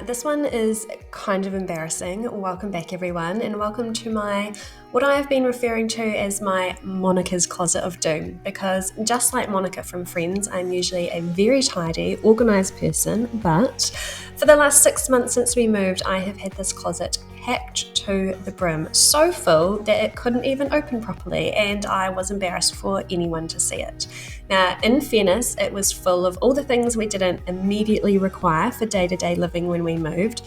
This one is kind of embarrassing. Welcome back, everyone, and welcome to what I have been referring to as my Monica's Closet of Doom, because just like Monica from Friends, I'm usually a very tidy, organised person, but for the last 6 months since we moved, I have had this closet packed to the brim, so full that it couldn't even open properly, and I was embarrassed for anyone to see it. Now, in fairness, it was full of all the things we didn't immediately require for day-to-day living when we moved,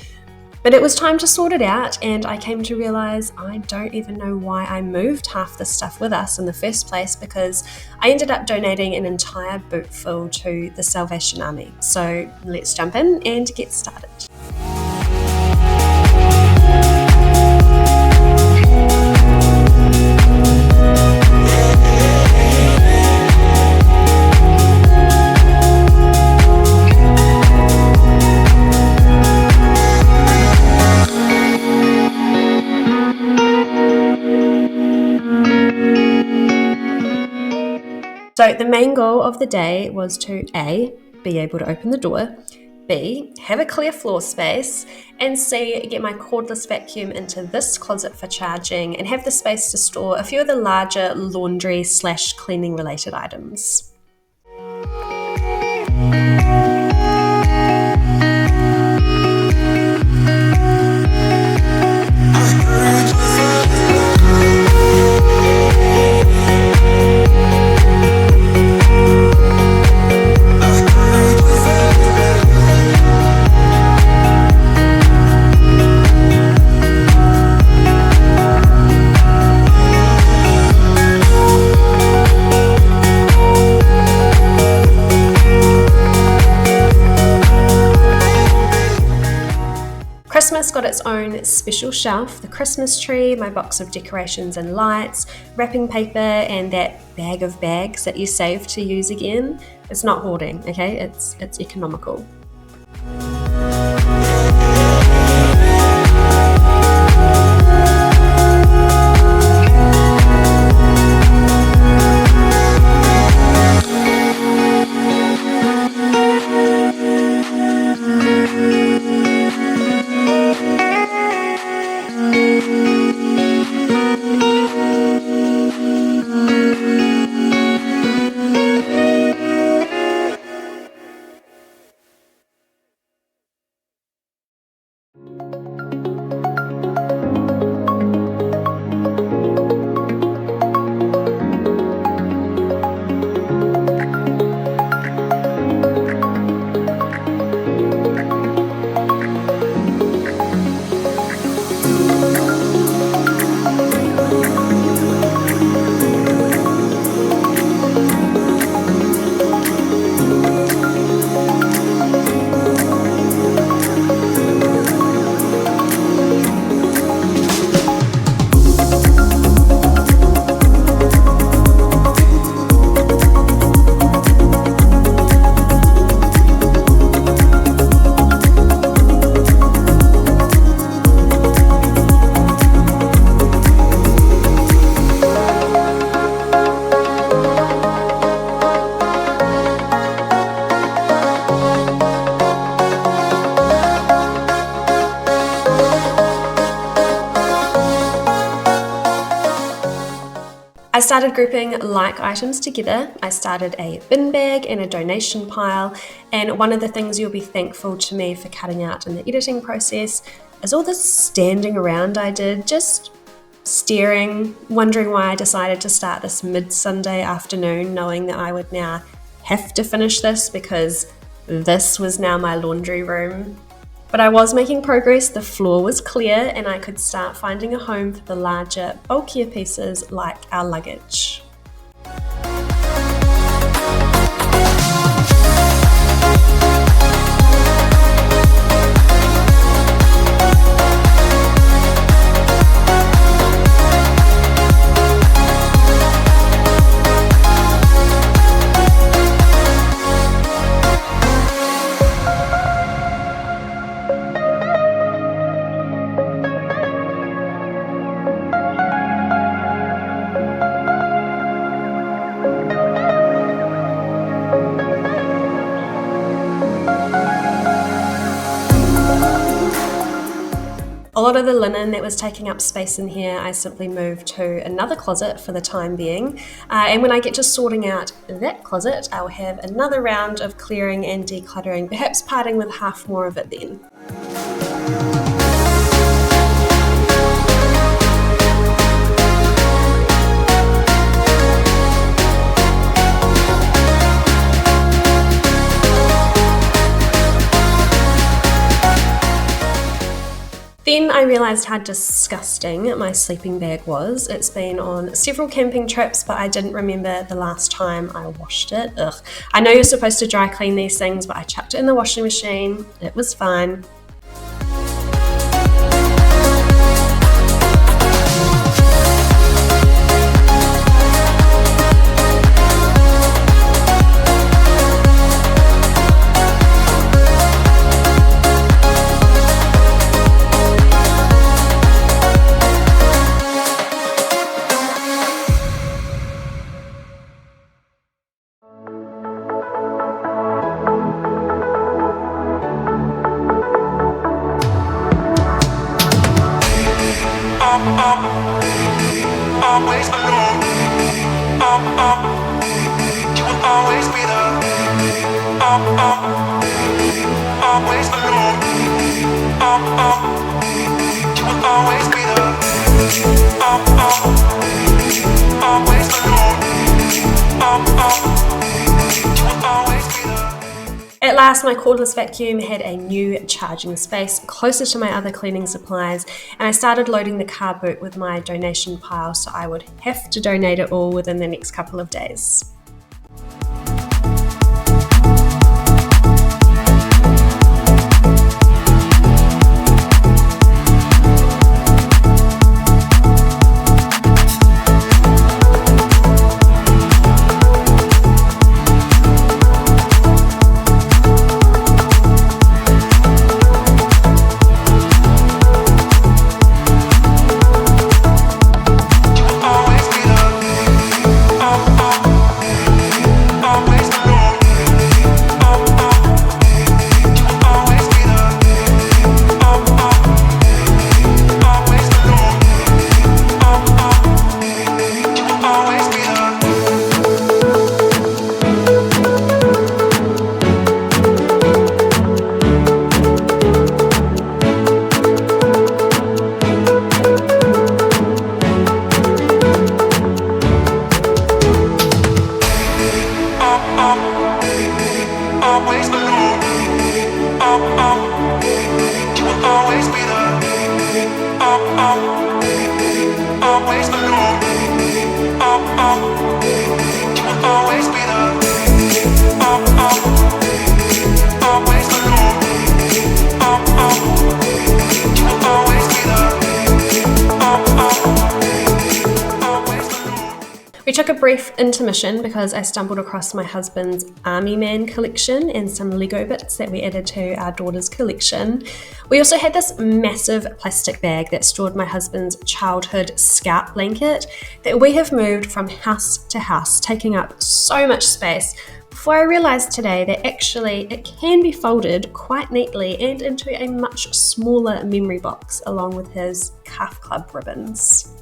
but it was time to sort it out, and I came to realise I don't even know why I moved half the stuff with us in the first place, because I ended up donating an entire boot full to the Salvation Army. So let's jump in and get started. So the main goal of the day was to A, be able to open the door, B, have a clear floor space, and C, get my cordless vacuum into this closet for charging and have the space to store a few of the larger laundry/cleaning related items. Christmas got its own special shelf, the Christmas tree, my box of decorations and lights, wrapping paper, and that bag of bags that you save to use again. It's not hoarding, okay? It's economical. I started grouping like items together. I started a bin bag and a donation pile, and one of the things you'll be thankful to me for cutting out in the editing process is all this standing around I did, just staring, wondering why I decided to start this mid-Sunday afternoon, knowing that I would now have to finish this because this was now my laundry room. But I was making progress, the floor was clear, and I could start finding a home for the larger, bulkier pieces like our luggage. A lot of the linen that was taking up space in here, I simply moved to another closet for the time being. And when I get to sorting out that closet, I'll have another round of clearing and decluttering, perhaps parting with half more of it then. Then I realised how disgusting my sleeping bag was. It's been on several camping trips, but I didn't remember the last time I washed it. Ugh. I know you're supposed to dry clean these things, but I chucked it in the washing machine. It was fine. Always alone. You will always be there. Always alone. You will always be there. Always alone. You will always be there. At last, my cordless vacuum had a new charging space closer to my other cleaning supplies, and I started loading the car boot with my donation pile, so I would have to donate it all within the next couple of days. Always alone. You will always be there. Always alone. You will always be there. Always alone. You will always be there. Always alone. We took a brief intermission because I stumbled across my husband's Army Man collection and some Lego bits that we added to our daughter's collection. We also had this massive plastic bag that stored my husband's childhood scout blanket that we have moved from house to house, taking up so much space, before I realised today that actually it can be folded quite neatly and into a much smaller memory box along with his calf club ribbons.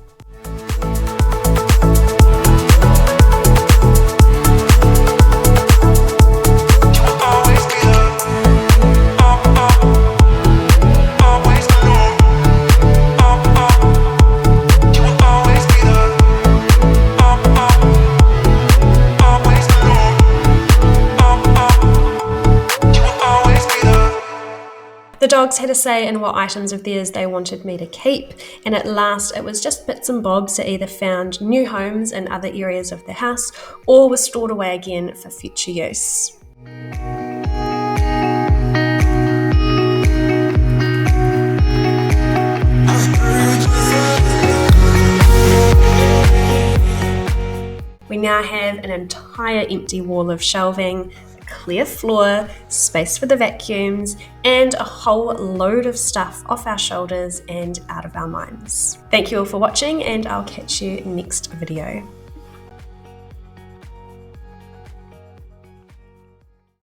The dogs had a say in what items of theirs they wanted me to keep, and at last it was just bits and bobs that either found new homes in other areas of the house or were stored away again for future use. We now have an entire empty wall of shelving, clear floor, space for the vacuums, and a whole load of stuff off our shoulders and out of our minds. Thank you all for watching, and I'll catch you next video.